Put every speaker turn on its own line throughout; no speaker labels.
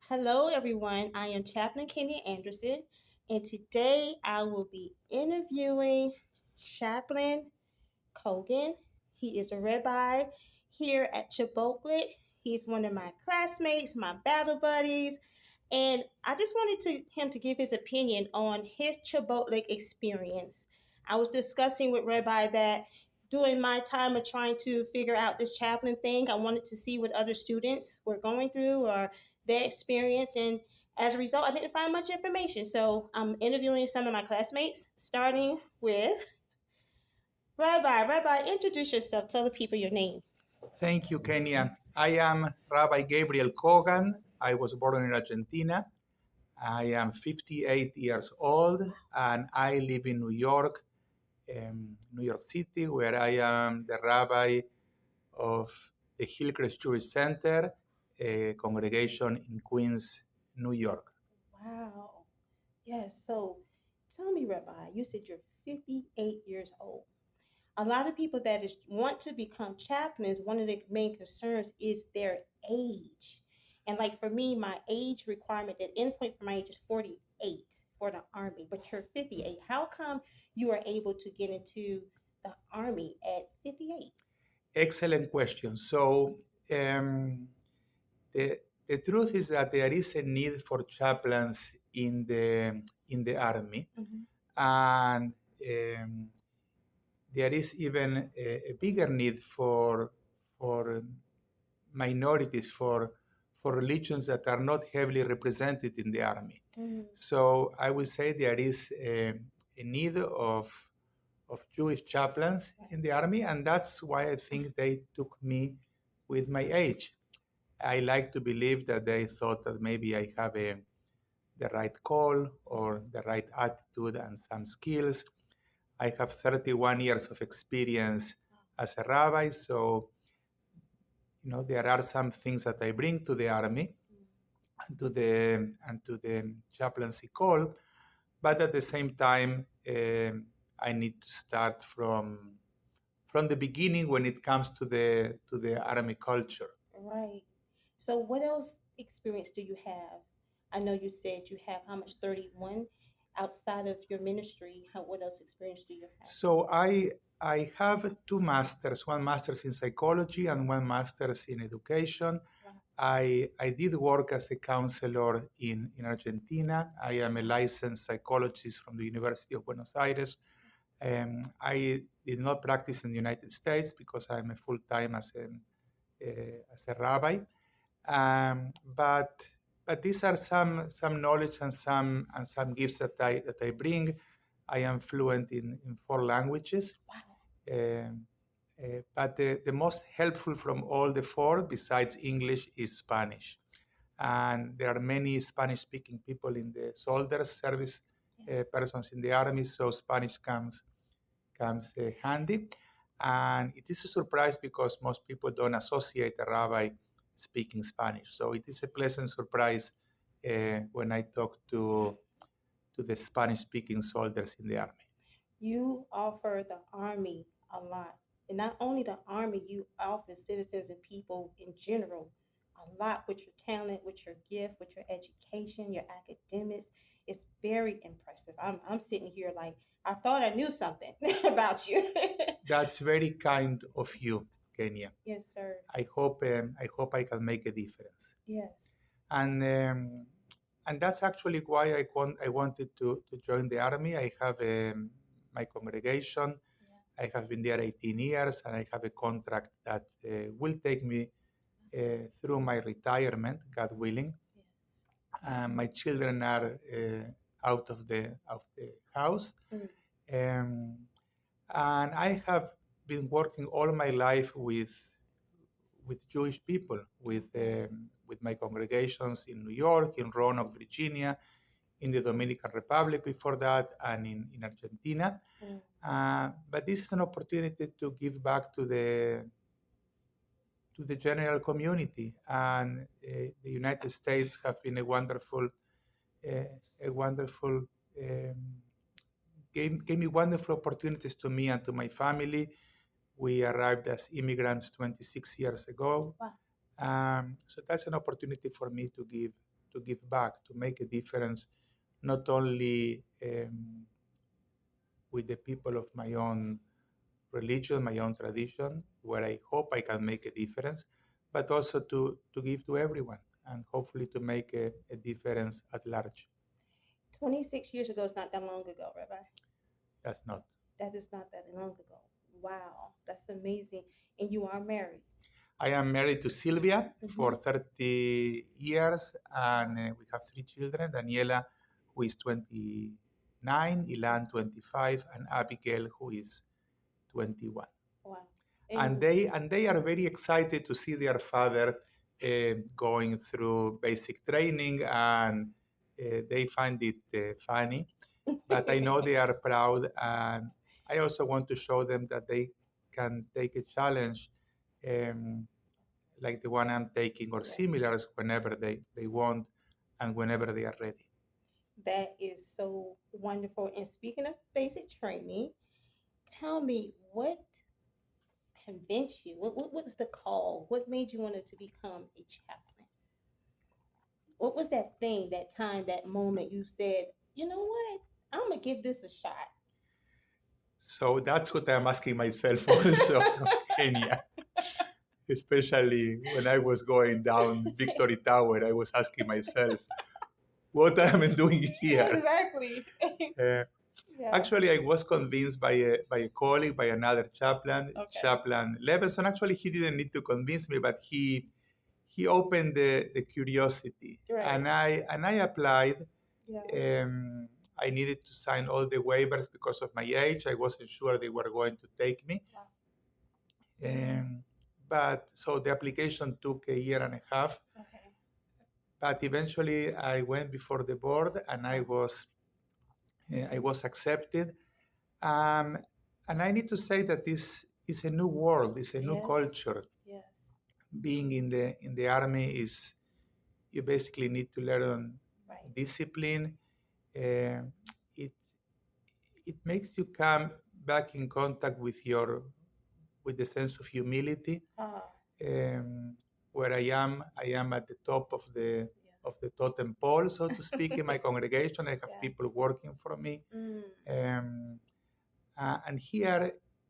Hello, everyone. I am Chaplain Kenya Anderson, and today I will be interviewing Chaplain Kogan. He is a rabbi here at CHBOLC. He's one of my classmates, my battle buddies, and I just wanted him to give his opinion on his CHBOLC experience. I was discussing with Rabbi that during my time of trying to figure out this chaplain thing, I wanted to see what other students were going through or their experience, and as a result, I didn't find much information. So I'm interviewing some of my classmates, starting with Rabbi. Rabbi, introduce yourself. Tell the people your name.
Thank you, Kenya. I am Rabbi Gabriel Kogan. I was born in Argentina. I am 58 years old and I live in New York City, where I am the rabbi of the Hillcrest Jewish Center, a congregation in Queens, New York.
Wow. Yes. So tell me, Rabbi, you said you're 58 years old. A lot of people that want to become chaplains, one of the main concerns is their age. And like for me, my age requirement, the endpoint for my age is 48 for the Army, but you're 58. How come you are able to get into the Army at 58?
Excellent question. So, um, the, the truth is that there is a need for chaplains in the army, and there is even a bigger need for minorities, for religions that are not heavily represented in the army. So I would say there is a need of Jewish chaplains in the army, and that's why I think they took me with my age. I like to believe that they thought that maybe I have the right call or the right attitude and some skills. I have 31 years of experience as a rabbi, so there are some things that I bring to the army and to the chaplaincy call, but at the same time, I need to start from the beginning when it comes to the army culture.
Right. So what else experience do you have? I know you said you have how much, 31 outside of your ministry. What else experience do you have?
So I have two masters, one master's in psychology and one master's in education.
Wow.
I did work as a counselor in Argentina. I am a licensed psychologist from the University of Buenos Aires. I did not practice in the United States because I'm a full-time as a rabbi. But these are some knowledge and some gifts that I bring. I am fluent in 4 languages.
Wow.
But the most helpful from all the four, besides English, is Spanish. And there are many Spanish-speaking people in the soldiers service, persons in the army, so Spanish comes handy. And it is a surprise because most people don't associate a rabbi speaking Spanish. So it is a pleasant surprise when I talk to the Spanish-speaking soldiers in the army.
You offer the Army a lot. And not only the Army, you offer citizens and people in general a lot with your talent, with your gift, with your education, your academics. It's very impressive. I'm sitting here like I thought I knew something about you.
That's very kind of you, Kenya.
Yes, sir.
I hope I can make a difference.
Yes.
And that's actually why I wanted to join the army. I have my congregation. I have been there 18 years, and I have a contract that will take me through my retirement, God willing. My children are out of the house, um, and I have been working all my life with Jewish people, with my congregations in New York, in Roanoke, Virginia, in the Dominican Republic before that, and in Argentina. But this is an opportunity to give back to the general community, and the United States have been a wonderful gave me wonderful opportunities to me and to my family. We arrived as immigrants 26 years ago.
Wow.
So that's an opportunity for me to to give back, to make a difference, not only with the people of my own religion, my own tradition, where I hope I can make a difference, but also to give to everyone and hopefully to make a difference at large.
26 years ago is not that long ago, Rabbi.
That's not.
That is not that long ago. Wow, that's amazing. And you are married.
I am married to Sylvia for
Mhm.
30 years, and we have 3 children: Daniela, who is 29, Ilan, 25, and Abigail, who is 21.
Wow.
And they are very excited to see their father going through basic training, and they find it funny. But I know they are proud, and I also want to show them that they can take a challenge um, like the one I'm taking or
Yes.
similars whenever they want and whenever they are ready.
That is so wonderful. And speaking of basic training, tell me what convinced you? What was the call? What made you want to become a chaplain? What was that thing, that time, that moment you said, you know what? I'm going to give this a shot?
So that's what I'm asking myself also, Kenya. Especially when I was going down Victory Tower, I was asking myself, what am I doing here?
Exactly.
Uh,
Yeah.
Actually, I was convinced by a colleague, by another chaplain,
Okay.
Chaplain Levinson. Actually, he didn't need to convince me, but he opened the curiosity,
Right.
and I applied.
Yeah.
I needed to sign all the waivers because of my age. I wasn't sure they were going to take me.
Wow.
But so the application took a year and a half.
Okay.
But eventually, I went before the board, and I was accepted. Um, and I need to say that this is a new world. It's a new
Yes.
culture.
Yes.
Being in the army is, you basically need to learn
Right.
discipline. Uh, it it makes you come back in contact with the sense of humility.
Ah.
Where I am at the top of
Yeah.
the totem pole, so to speak, in my congregation. I have
Yeah.
people working for me,
Mm.
and here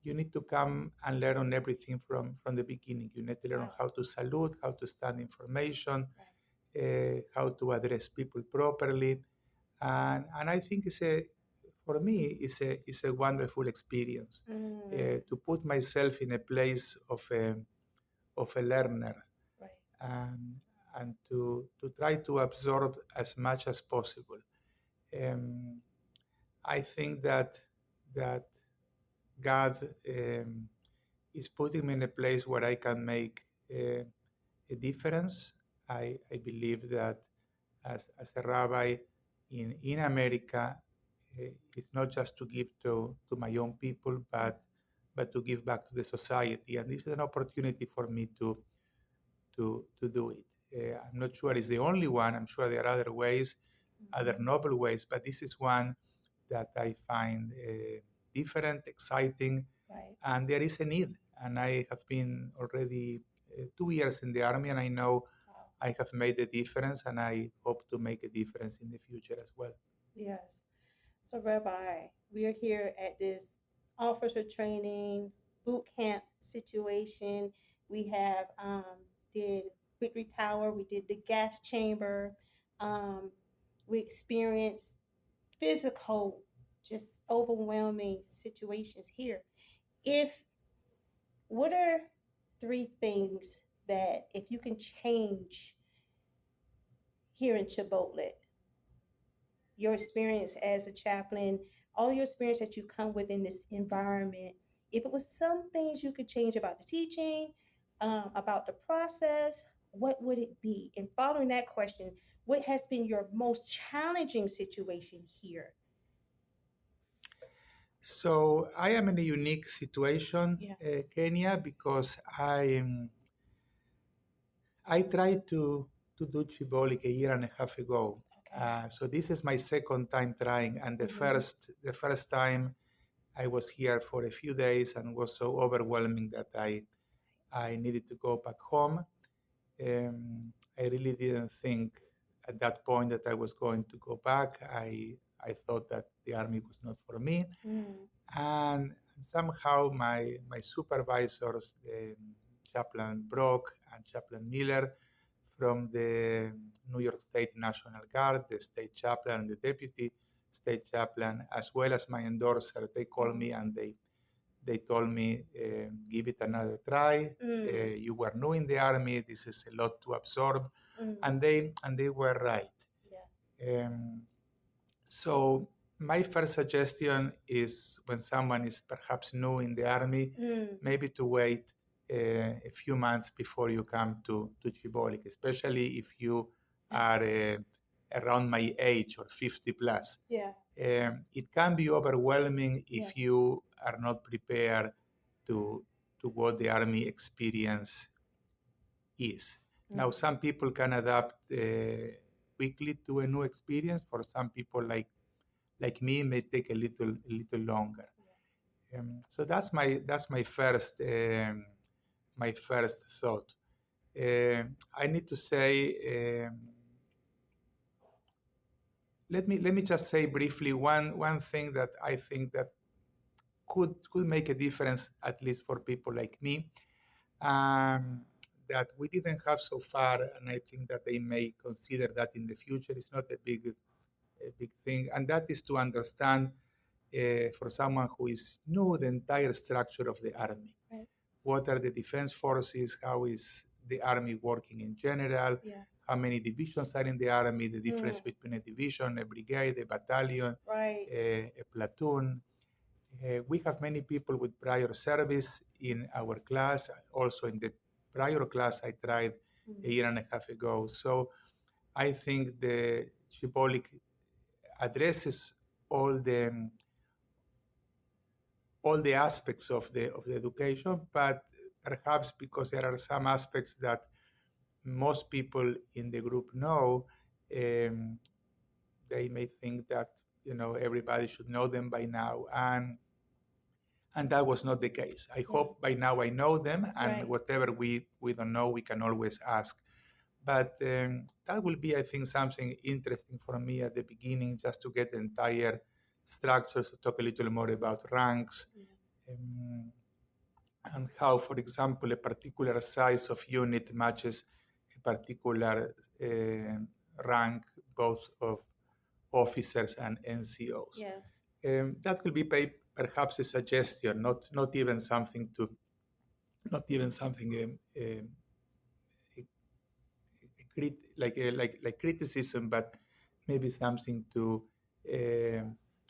you need to come and learn on everything from the beginning. You need to learn
Wow.
how to salute, how to stand information,
Right.
how to address people properly, and I think for me it's a wonderful experience
Mm.
to put myself in a place of a learner,
Right.
and, and to try to absorb as much as possible. Um, I think that God is putting me in a place where I can make a difference. I believe that as a rabbi in America, it's not just to give to my own people, but to give back to the society. And this is an opportunity for me to do it. I'm not sure it's the only one. I'm sure there are other ways, other noble ways, but this is one that I find different, exciting,
Right.
and there is a need. And I have been already 2 years in the army, and I know
Wow.
I have made a difference, and I hope to make a difference in the future as well.
Yes. So, Rabbi, we are here at this officer training boot camp situation. We have did Victory Tower. We did the gas chamber. Um, we experienced physical, just overwhelming situations here. If What are three things that if you can change here in CHBOLC, your experience as a chaplain, all your experience that you come with in this environment, if it was some things you could change about the teaching, about the process, what would it be? And following that question, what has been your most challenging situation here?
So I am in a unique situation,
Yes.
Kenya, because I tried to do CHBOLC a year and a half ago.
Okay.
So this is my second time trying, and
Mhm.
the first time I was here for a few days and was so overwhelming that I needed to go back home. I really didn't think at that point that I was going to go back. I thought that the army was not for me. And somehow my supervisors, Chaplain Brock and Chaplain Miller from the New York State National Guard, the state chaplain and the deputy state chaplain, as well as my endorser, they called me and they told me, give it another try. You were new in the army. This is a lot to absorb. And they were right. Yeah. So my first suggestion is when someone is perhaps new in the army, maybe to wait a few months before you come to CHBOLC, especially if you are around my age or 50 plus. Yeah. It can be overwhelming if you are not prepared to what the army experience is. Now, some people can adapt quickly to a new experience. For some people, like me, it may take a little longer. So that's my first thought. I need to say. Let me just say briefly one thing that I think that could make a difference, at least for people like me, that we didn't have so far, and I think that they may consider that in the future. It's not a big thing, and that is to understand for someone who is new the entire structure of the army. Right. What are the defense forces? How is the army working in general? Yeah. How many divisions are in the army? The difference between a division, a brigade, a battalion, right. A platoon. We have many people with prior service in our class. Also in the prior class I tried a year and a half ago. So I think the CHBOLC addresses all the aspects of the education, but perhaps because there are some aspects that most people in the group know, they may think that everybody should know them by now, and that was not the case. I hope by now I know them, and right. Whatever we don't know, we can always ask. But that will be, I think, something interesting for me at the beginning, just to get the entire structures, to talk a little more about ranks, and how, for example, a particular size of unit matches a particular rank, both of officers and NCOs. Yes. That will be perhaps a suggestion, not even something like criticism, but maybe something to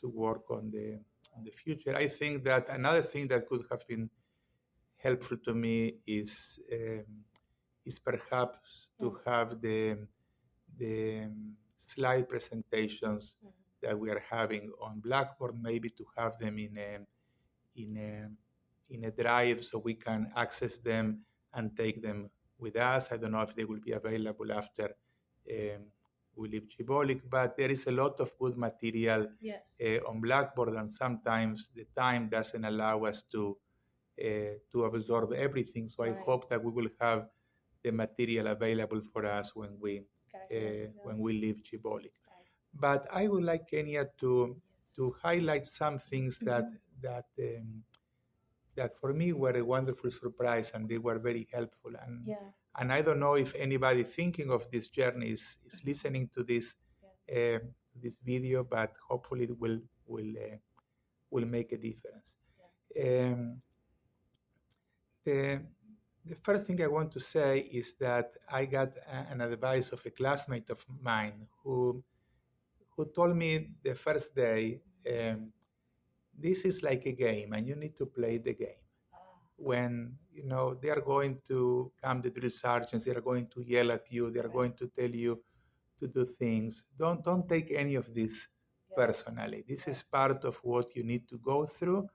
work on the future. I think that another thing that could have been helpful to me is perhaps to have the slide presentations that we are having on Blackboard, maybe to have them in a drive so we can access them and take them with us. I don't know if they will be available after we leave CHBOLC, but there is a lot of good material on Blackboard, and sometimes the time doesn't allow us to absorb everything. So right. I hope that we will have the material available for us when we leave CHBOLC. Right. But I would like Kenya to highlight some things that for me were a wonderful surprise, and they were very helpful. And I don't know if anybody thinking of this journey is listening to this this video, but hopefully it will make a difference. Yeah. The first thing I want to say is that I got an advice of a classmate of mine who told me the first day, this is like a game and you need to play the game. When they are going to come, the drill sergeants, they are going to yell at you, they are going to tell you to do things. Don't take any of this personally. This is part of what you need to go through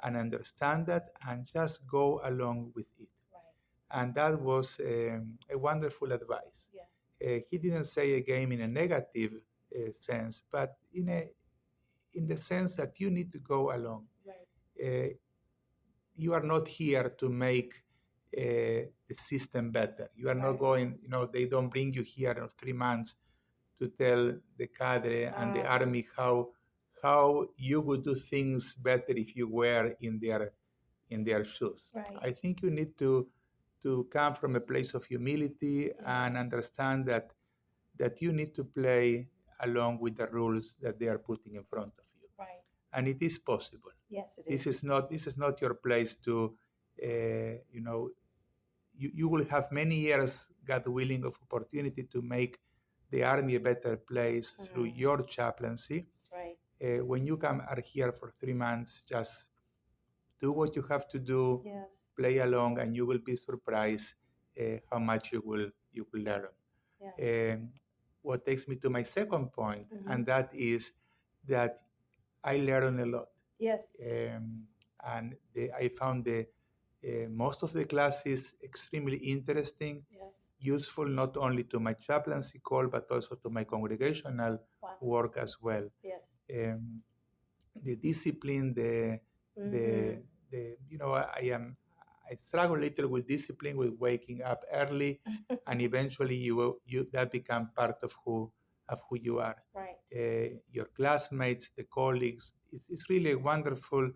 and understand that, and just go along with it. Right. And that was a wonderful advice. Yeah. He didn't say a game in a negative sense, but in the sense that you need to go along. Right. You are not here to make the system better. You are not going, they don't bring you here in 3 months to tell the cadre and the army how you would do things better if you were in their shoes.
Right.
I think you need to come from a place of humility and understand that you need to play along with the rules that they are putting in front of you.
Right.
And it is possible.
Yes, it
This
is.
is not your place to, you will have many years, God willing, of opportunity to make the army a better place through your chaplaincy.
Right.
When you are here for 3 months, just do what you have to do,
Yes.
play along, and you will be surprised how much you will learn.
Yeah.
What takes me to my second point, and that is that I learn a lot.
Yes.
And I found most of the classes extremely interesting,
Yes.
useful not only to my chaplaincy call, but also to my congregational work as well.
Yes.
The discipline, the I struggle a little with discipline, with waking up early, and eventually you that become part of who you are.
Right.
Your classmates, the colleagues, it's really a wonderful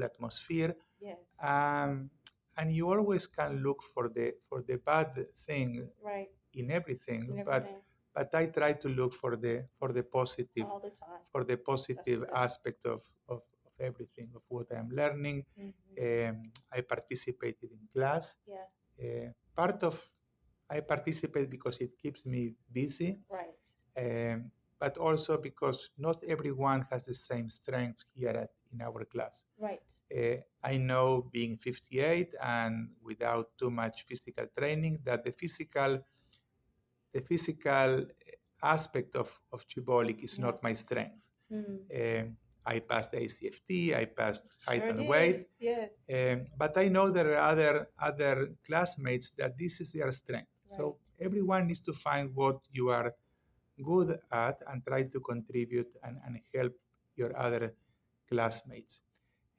atmosphere.
Yes.
And you always can look for the bad thing
right.
in everything,
In
but I try to look for the positive,
all the time.
for the positive aspect of everything, of what I'm learning. I participated in class.
Yeah.
I participate because it keeps me busy.
Right.
But also because not everyone has the same strength here in our class.
Right.
I know, being 58 and without too much physical training, that the physical aspect of CHBOLC is not my strength. I passed the ACFT, I passed height and weight.
Yes.
But I know there are other classmates that this is their strength.
Right.
So everyone needs to find what you are good at and try to contribute and help your other classmates.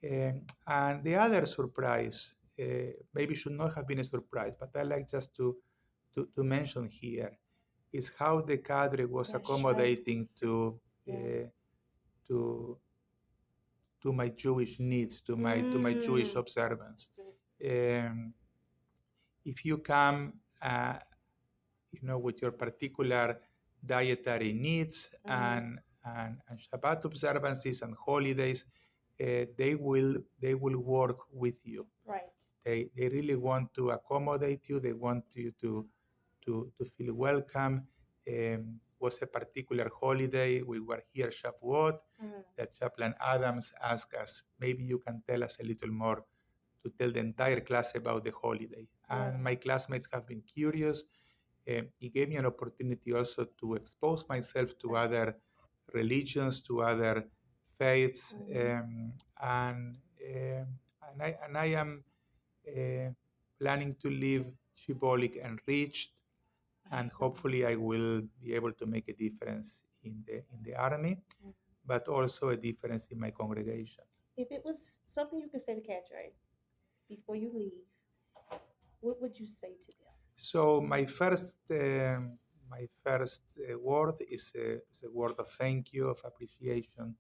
And the other surprise, maybe should not have been a surprise, but I like just to mention here, is how the cadre was accommodating to my Jewish needs, to my Jewish observance. If you come, with your particular dietary needs and Shabbat observances and holidays, they will work with you.
Right.
They really want to accommodate you. They want you to feel welcome. Was a particular holiday. We were here, CHBOLC. That Chaplain Adams asked us, maybe you can tell us a little more, to tell the entire class about the holiday. And my classmates have been curious. It gave me an opportunity also to expose myself to other religions, to other faiths, and I am planning to leave CHBOLC enriched, and hopefully I will be able to make a difference in the army, but also a difference in my congregation.
If it was something you could say to Cadre before you leave, what would you say to them?
So my first word is a word of thank you, of appreciation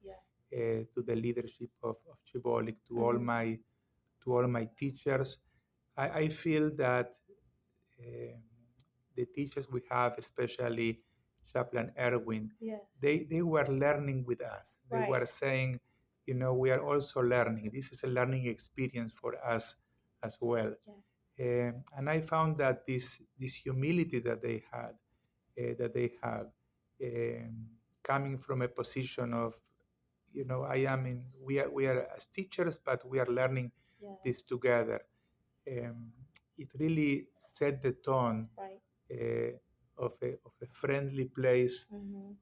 to the leadership of CHBOLC, to all my teachers. I feel that the teachers we have, especially Chaplain Erwin, they were learning with us. They were saying, we are also learning. This is a learning experience for us as well. And I found that this humility that they have, coming from a position of, we are as teachers, but we are learning this together. It really set the tone of a friendly place.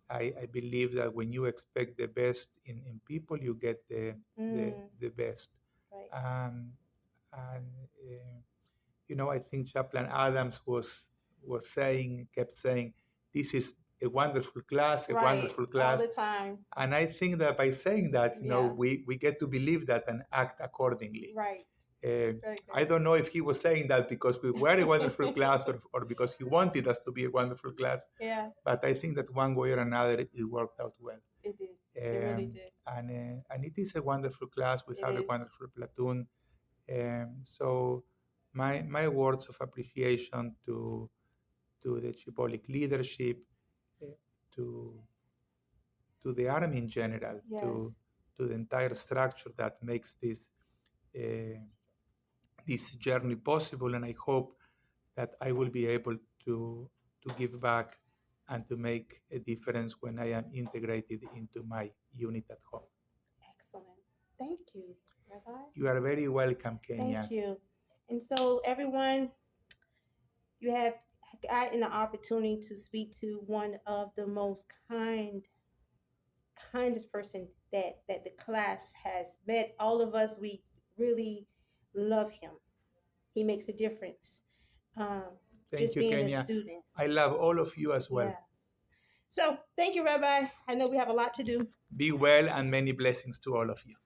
I believe that when you expect the best in people, you get the best. And I think Chaplain Adams kept saying, this is a wonderful class, wonderful class.
All the time.
And I think that by saying that, we get to believe that and act accordingly.
Right. Very
I
good.
don't know if he was saying that because we were a wonderful class or because he wanted us to be a wonderful class,
Yeah,
but I think that one way or another it worked out well.
it did. It really
Um,
did.
and it is a wonderful class. We
It
have a
is.
wonderful platoon. So my words of appreciation to the CHBOLC leadership, uh, to the Army in general,
Yes.
to the entire structure that makes uh, this journey possible. And I hope that I will be able to give back and to make a difference when I am integrated into my unit at home.
Excellent. Thank you, Rabbi.
You are very welcome, Kenya.
Thank you. And so, everyone, you have gotten the opportunity to speak to one of the most kindest person that the class has met. All of us, we really love him. He makes a difference. Um,
Thank
just
you,
being a
Kenya.
student.
I love all of you as well.
Yeah. So thank you, Rabbi. I know we have a lot to do.
Be well and many blessings to all of you.